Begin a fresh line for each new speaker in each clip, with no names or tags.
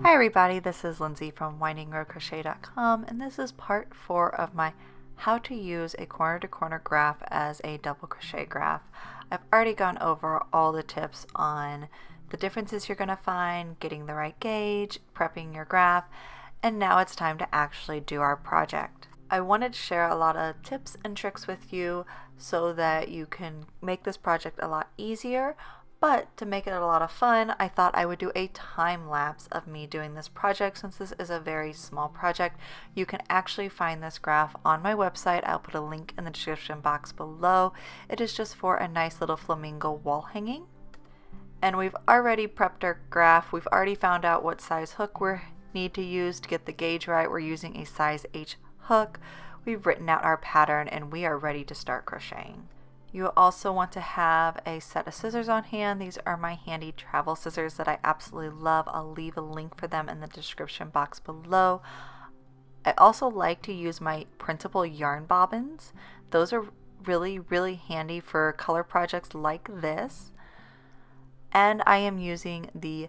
Hi everybody, this is Lindsay from windingroadcrochet.com, and this is part 4 of my how to use a corner to corner graph as a double crochet graph. I've already gone over all the tips on the differences you're going to find, getting the right gauge, prepping your graph, and now it's time to actually do our project. I wanted to share a lot of tips and tricks with you so that you can make this project a lot easier. But to make it a lot of fun, I thought I would do a time lapse of me doing this project. Since this is a very small project, you can actually find this graph on my website. I'll put a link in the description box below. It is just for a nice little flamingo wall hanging. And we've already prepped our graph. We've already found out what size hook we need to use to get the gauge right. We're using a size H hook. We've written out our pattern and we are ready to start crocheting. You also want to have a set of scissors on hand. These are my handy travel scissors that I absolutely love. I'll leave a link for them in the description box below. I also like to use my printable yarn bobbins. Those are really handy for color projects like this. And I am using the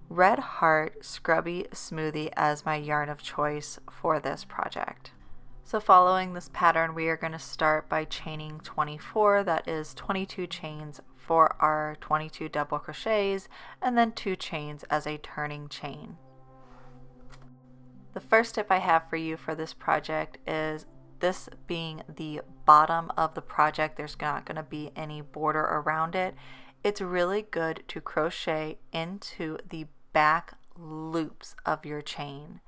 Red Heart Scrubby Smoothie as my yarn of choice for this project. So following this pattern, we are going to start by chaining 24, that is 22 chains for our 22 double crochets, and then 2 chains as a turning chain. The first tip I have for you for this project is this being the bottom of the project, there's not going to be any border around it. It's really good to crochet into the back loops of your chain.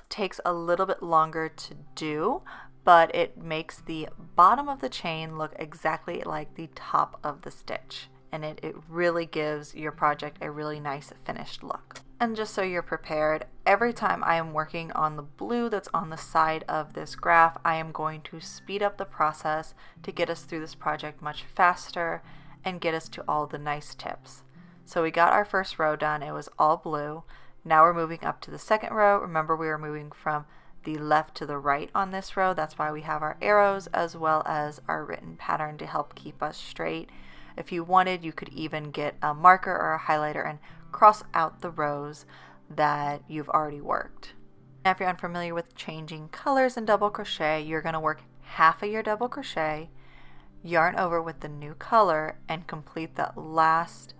Takes a little bit longer to do, but it makes the bottom of the chain look exactly like the top of the stitch, and it really gives your project a really nice finished look. And just so you're prepared, every time I am working on the blue that's on the side of this graph, I am going to speed up the process to get us through this project much faster and get us to all the nice tips. So we got our first row done, it was all blue. Now we're moving up to the second row. Remember, we are moving from the left to the right on this row. That's why we have our arrows as well as our written pattern to help keep us straight. If you wanted, you could even get a marker or a highlighter and cross out the rows that you've already worked. Now, if you're unfamiliar with changing colors in double crochet, you're going to work half of your double crochet, yarn over with the new color, and complete that last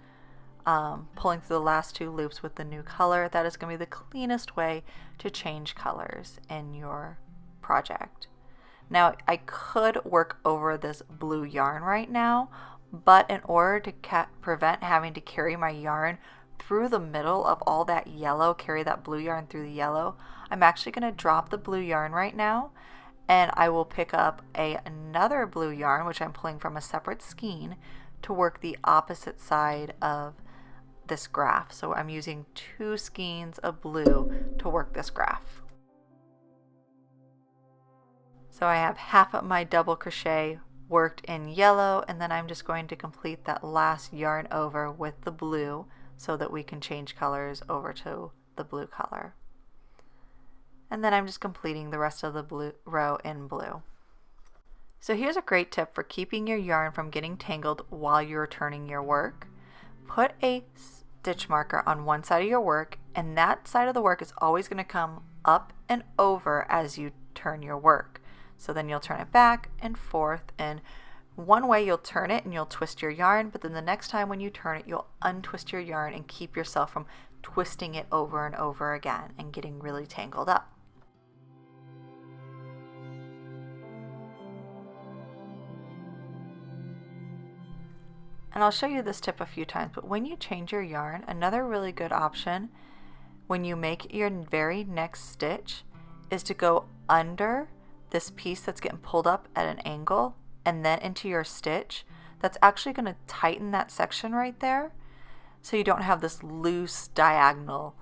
pulling through the last 2 loops with the new color. That is going to be the cleanest way to change colors in your project. Now, I could work over this blue yarn right now, but in order to prevent having to carry my yarn through the middle of all that yellow, carry that blue yarn through the yellow, I'm actually going to drop the blue yarn right now, and I will pick up another blue yarn, which I'm pulling from a separate skein, to work the opposite side of this graph. So I'm using 2 skeins of blue to work this graph. So I have half of my double crochet worked in yellow, and then I'm just going to complete that last yarn over with the blue so that we can change colors over to the blue color. And then I'm just completing the rest of the blue row in blue. So here's a great tip for keeping your yarn from getting tangled while you're turning your work. Put a stitch marker on one side of your work, and that side of the work is always going to come up and over as you turn your work. So then you'll turn it back and forth, and one way you'll turn it and you'll twist your yarn, but then the next time when you turn it, you'll untwist your yarn and keep yourself from twisting it over and over again and getting really tangled up. And I'll show you this tip a few times, but when you change your yarn, another really good option when you make your very next stitch is to go under this piece that's getting pulled up at an angle and then into your stitch. That's actually going to tighten that section right there so you don't have this loose diagonal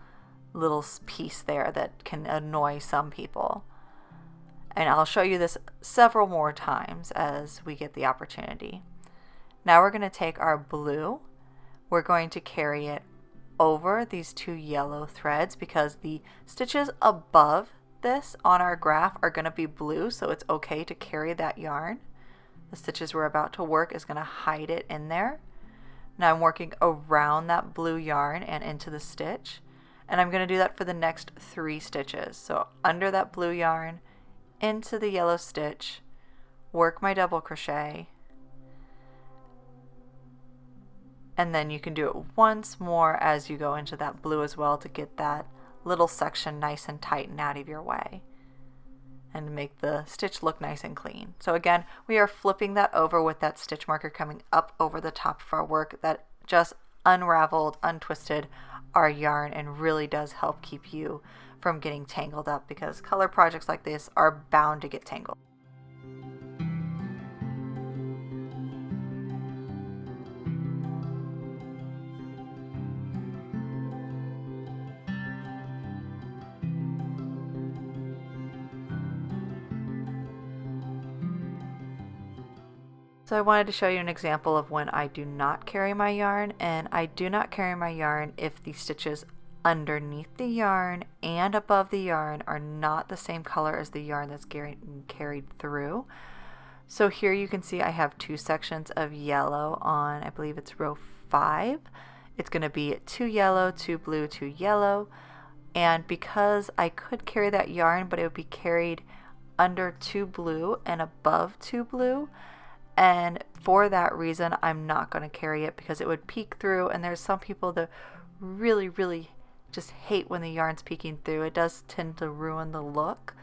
little piece there that can annoy some people. And I'll show you this several more times as we get the opportunity. Now we're going to take our blue, we're going to carry it over these 2 yellow threads because the stitches above this on our graph are going to be blue, so it's okay to carry that yarn. The stitches we're about to work is going to hide it in there. Now I'm working around that blue yarn and into the stitch, And I'm going to do that for the next 3 stitches. So under that blue yarn, into the yellow stitch, work my double crochet, and then you can do it once more as you go into that blue as well to get that little section nice and tight and out of your way, and make the stitch look nice and clean. So again, we are flipping that over with that stitch marker coming up over the top of our work. That just unraveled, untwisted our yarn and really does help keep you from getting tangled up, because color projects like this are bound to get tangled. So I wanted to show you an example of when I do not carry my yarn, and I do not carry my yarn if the stitches underneath the yarn and above the yarn are not the same color as the yarn that's carried through. So here you can see I have 2 sections of yellow on, I believe it's row 5. It's going to be 2 yellow, 2 blue, 2 yellow, and because I could carry that yarn, but it would be carried under 2 blue and above 2 blue, and for that reason I'm not going to carry it because it would peek through, and there's some people that really just hate when the yarn's peeking through. It does tend to ruin the look.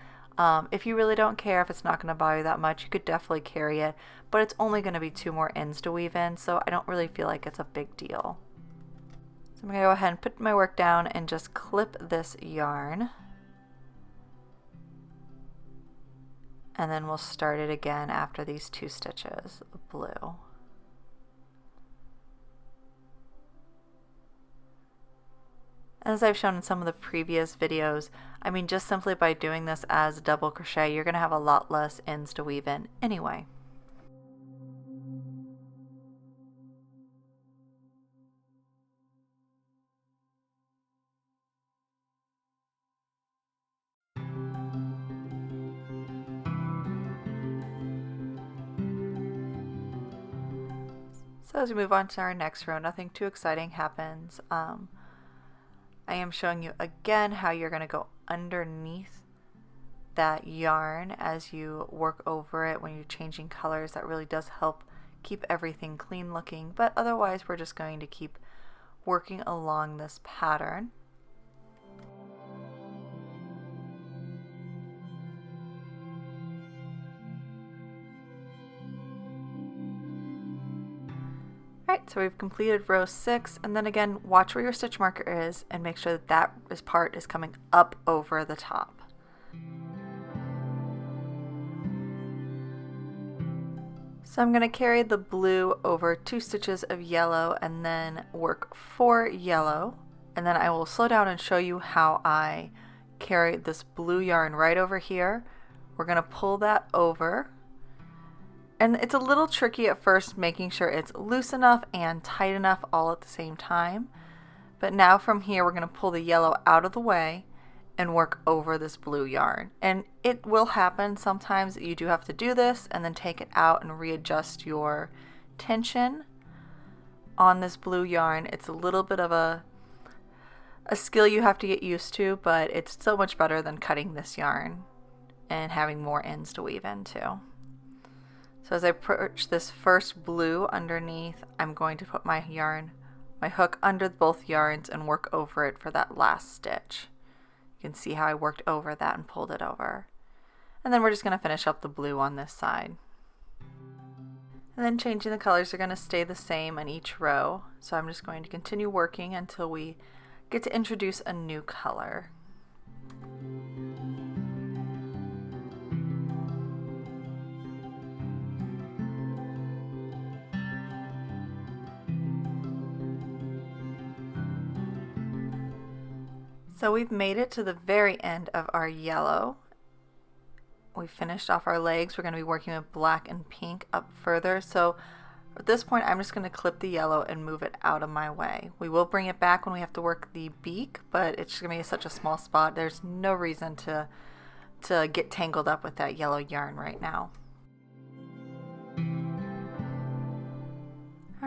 If you really don't care, if it's not going to bother you that much, you could definitely carry it, but it's only going to be 2 more ends to weave in, so I don't really feel like it's a big deal. So I'm going to go ahead and put my work down and just clip this yarn. And then we'll start it again after these 2 stitches of blue. As I've shown in some of the previous videos, I mean, just simply by doing this as double crochet, you're going to have a lot less ends to weave in anyway. So as we move on to our next row, nothing too exciting happens. I am showing you again how you're going to go underneath that yarn as you work over it when you're changing colors. That really does help keep everything clean looking, but otherwise we're just going to keep working along this pattern. Alright, so we've completed row 6, and then again, watch where your stitch marker is and make sure that that part is coming up over the top. So I'm going to carry the blue over 2 stitches of yellow and then work 4 yellow, and then I will slow down and show you how I carry this blue yarn right over here. We're going to pull that over. And it's a little tricky at first making sure it's loose enough and tight enough all at the same time. But now from here we're going to pull the yellow out of the way and work over this blue yarn. And it will happen sometimes that you do have to do this and then take it out and readjust your tension on this blue yarn. It's a little bit of a skill you have to get used to, but it's so much better than cutting this yarn and having more ends to weave into. So as I approach this first blue underneath, I'm going to put my hook under both yarns and work over it for that last stitch. You can see how I worked over that and pulled it over. And then we're just going to finish up the blue on this side. And then changing the colors are going to stay the same on each row. So I'm just going to continue working until we get to introduce a new color. So we've made it to the very end of our yellow. We finished off our legs. We're going to be working with black and pink up further. So at this point I'm just going to clip the yellow and move it out of my way. We will bring it back when we have to work the beak, but it's going to be such a small spot. There's no reason to get tangled up with that yellow yarn right now.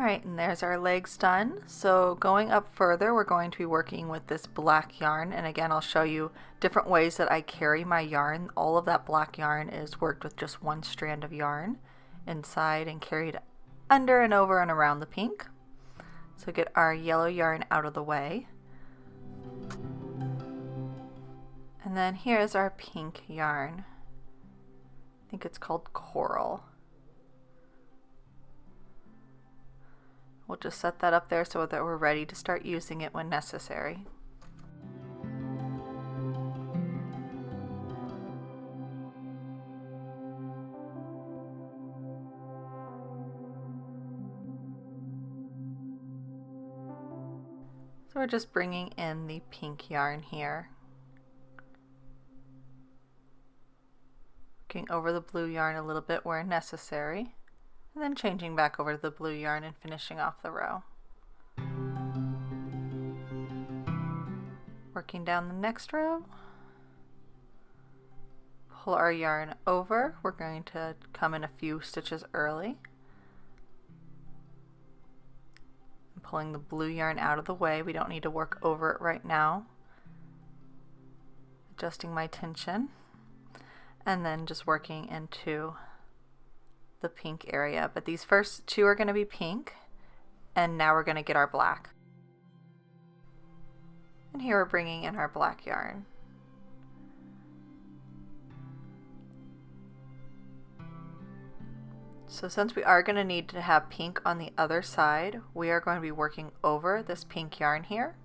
Alright, and there's our legs done. So going up further, we're going to be working with this black yarn, and again I'll show you different ways that I carry my yarn. All of that black yarn is worked with just one strand of yarn inside and carried under and over and around the pink. So get our yellow yarn out of the way. And then here's our pink yarn. I think it's called Coral. We'll just set that up there so that we're ready to start using it when necessary. So we're just bringing in the pink yarn here. Working over the blue yarn a little bit where necessary. And then changing back over to the blue yarn and finishing off the row. Working down the next row. Pull our yarn over. We're going to come in a few stitches early. I'm pulling the blue yarn out of the way. We don't need to work over it right now. Adjusting my tension. And then just working into the pink area, but these first two are going to be pink, and now we're going to get our black. And here we're bringing in our black yarn. So since we are going to need to have pink on the other side, we are going to be working over this pink yarn here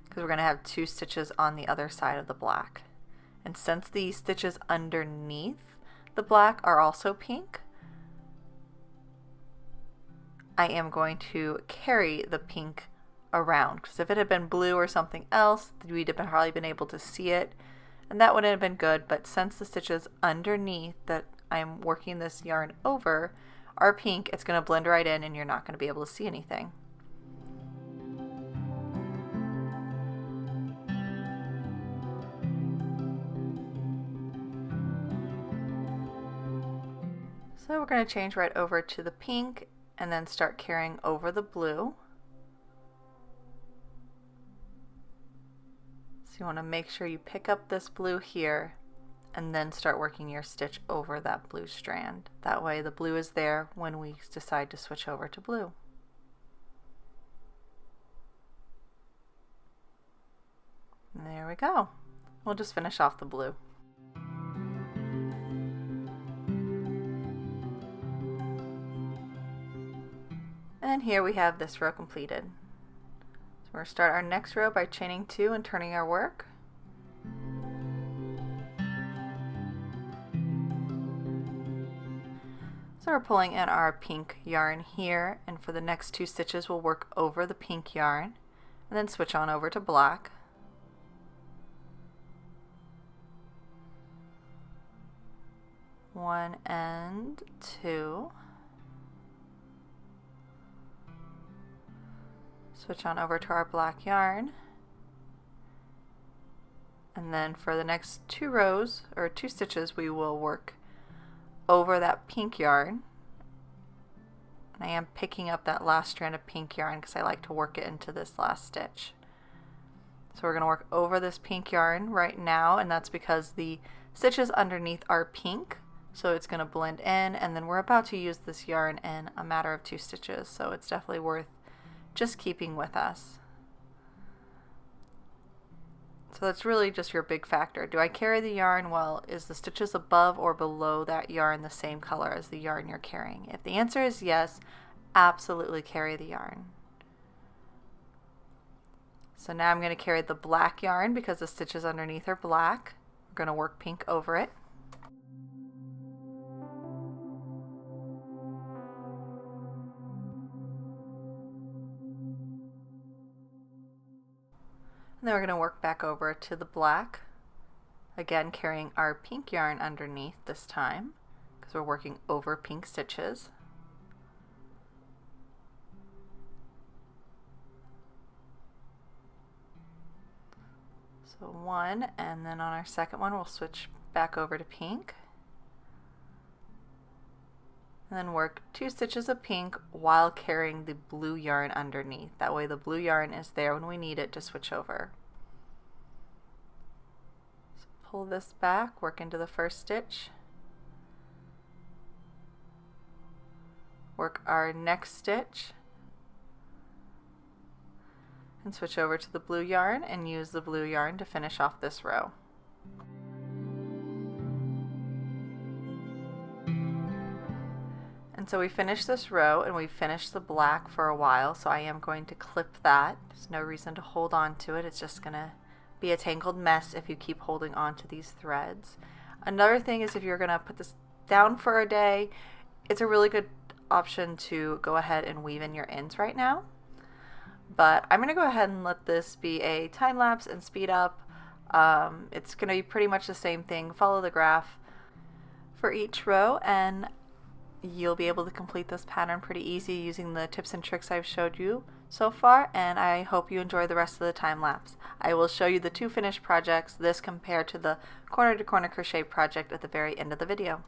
because we're going to have 2 stitches on the other side of the black. And since the stitches underneath the black are also pink, I am going to carry the pink around, because if it had been blue or something else, we'd have probably been able to see it, and that wouldn't have been good. But since the stitches underneath that I'm working this yarn over are pink, it's going to blend right in and you're not going to be able to see anything. So we're going to change right over to the pink and then start carrying over the blue. So you want to make sure you pick up this blue here and then start working your stitch over that blue strand. That way the blue is there when we decide to switch over to blue. And there we go. We'll just finish off the blue. And here we have this row completed. So we're going to start our next row by chaining 2 and turning our work. So we're pulling in our pink yarn here, and for the next 2 stitches we'll work over the pink yarn and then switch on over to black. One and 2. Switch on over to our black yarn, and then for the next 2 rows or 2 stitches we will work over that pink yarn. And I am picking up that last strand of pink yarn because I like to work it into this last stitch. So we're going to work over this pink yarn right now, and that's because the stitches underneath are pink, so it's going to blend in, and then we're about to use this yarn in a matter of 2 stitches, so it's definitely worth just keeping with us. So that's really just your big factor. Do I carry the yarn? Well, is the stitches above or below that yarn the same color as the yarn you're carrying? If the answer is yes, absolutely carry the yarn. So now I'm going to carry the black yarn because the stitches underneath are black. We're going to work pink over it. And then we're going to work back over to the black, again carrying our pink yarn underneath this time because we're working over pink stitches. So 1, and then on our second one we'll switch back over to pink. and then work 2 stitches of pink while carrying the blue yarn underneath. That way the blue yarn is there when we need it to switch over. So pull this back, work into the first stitch, work our next stitch, and switch over to the blue yarn and use the blue yarn to finish off this row. And so we finished this row and we finished the black for a while, so I am going to clip that. There's no reason to hold on to it. It's just going to be a tangled mess if you keep holding on to these threads. Another thing is if you're going to put this down for a day, it's a really good option to go ahead and weave in your ends right now. But I'm going to go ahead and let this be a time lapse and speed up. It's going to be pretty much the same thing. Follow the graph for each row and you'll be able to complete this pattern pretty easy using the tips and tricks I've showed you so far, and I hope you enjoy the rest of the time lapse. I will show you the 2 finished projects, this compared to the corner to corner crochet project at the very end of the video.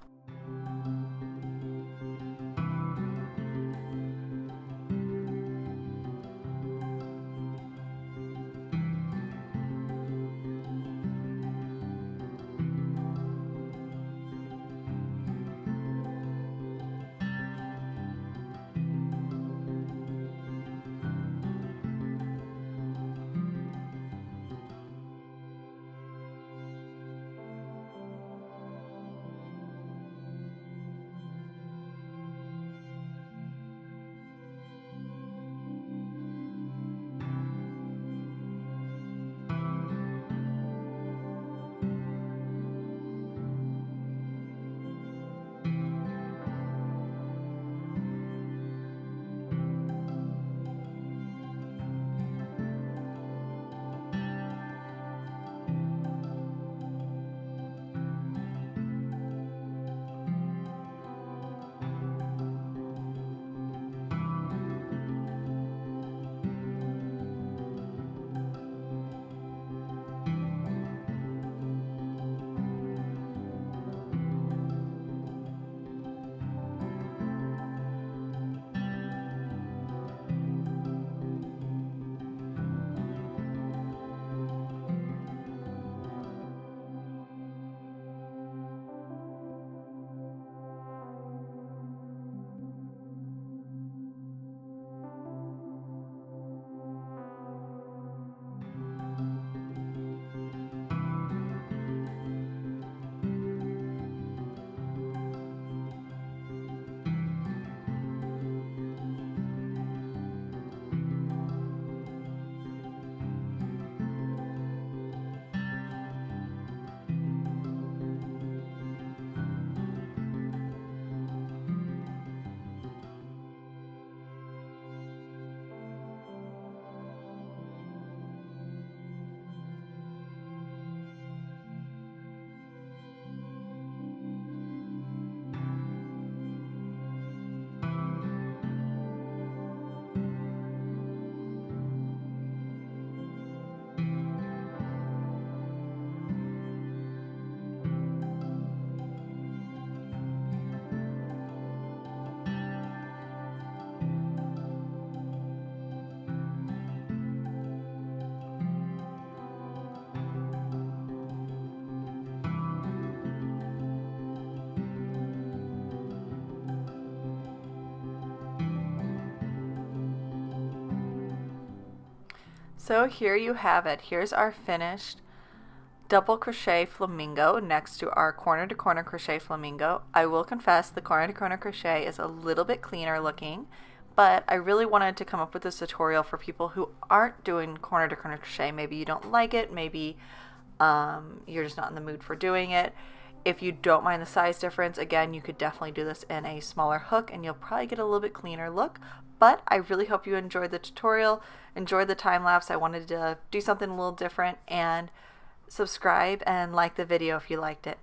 So here you have it. Here's our finished double crochet flamingo next to our corner to corner crochet flamingo. I will confess the corner to corner crochet is a little bit cleaner looking, but I really wanted to come up with this tutorial for people who aren't doing corner to corner crochet. Maybe you don't like it, maybe you're just not in the mood for doing it. If you don't mind the size difference, again, you could definitely do this in a smaller hook and you'll probably get a little bit cleaner look. But I really hope you enjoyed the tutorial, enjoyed the time lapse. I wanted to do something a little different, and subscribe and like the video if you liked it.